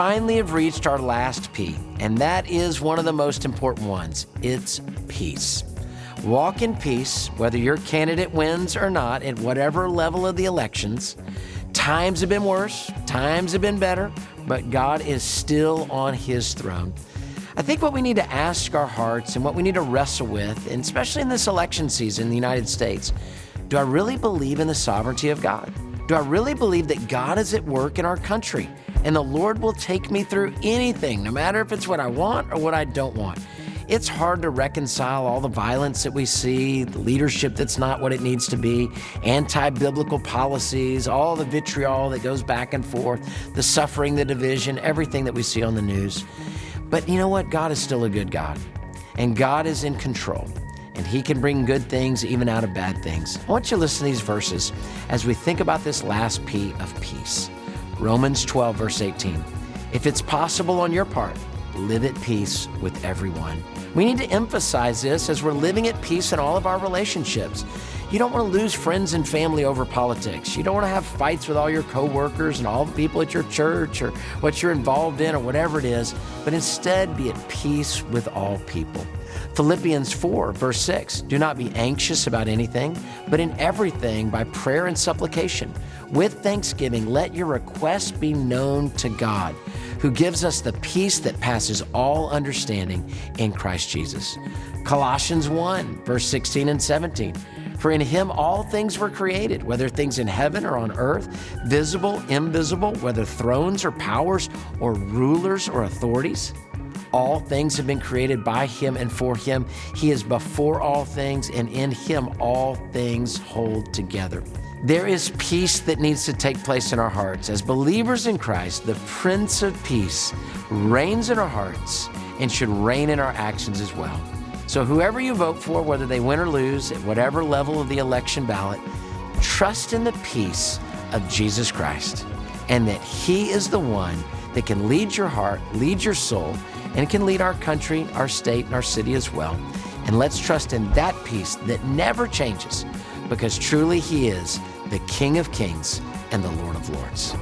finally have reached our last P, and that is one of the most important ones. It's peace. Walk in peace, whether your candidate wins or not at whatever level of the elections. Times have been worse, times have been better, but God is still on his throne. I think what we need to ask our hearts and what we need to wrestle with, and especially in this election season in the United States, do I really believe in the sovereignty of God? Do I really believe that God is at work in our country and the Lord will take me through anything, no matter if it's what I want or what I don't want? It's hard to reconcile all the violence that we see, the leadership that's not what it needs to be, anti-biblical policies, all the vitriol that goes back and forth, the suffering, the division, everything that we see on the news. But you know what? God is still a good God, and God is in control, and he can bring good things even out of bad things. I want you to listen to these verses as we think about this last P of peace. Romans 12, verse 18. If it's possible on your part, live at peace with everyone. We need to emphasize this as we're living at peace in all of our relationships. You don't want to lose friends and family over politics. You don't want to have fights with all your coworkers and all the people at your church or what you're involved in or whatever it is, but instead be at peace with all people. Philippians 4, verse 6, do not be anxious about anything, but in everything by prayer and supplication. With thanksgiving, let your requests be known to God, who gives us the peace that passes all understanding in Christ Jesus. Colossians 1, verse 16 and 17. For in him all things were created, whether things in heaven or on earth, visible, invisible, whether thrones or powers or rulers or authorities. All things have been created by him and for him. He is before all things, and in him all things hold together. There is peace that needs to take place in our hearts. As believers in Christ, the Prince of Peace reigns in our hearts and should reign in our actions as well. So whoever you vote for, whether they win or lose, at whatever level of the election ballot, trust in the peace of Jesus Christ, and that he is the one that can lead your heart, lead your soul, and can lead our country, our state, and our city as well. And let's trust in that peace that never changes, because truly he is the King of Kings and the Lord of Lords.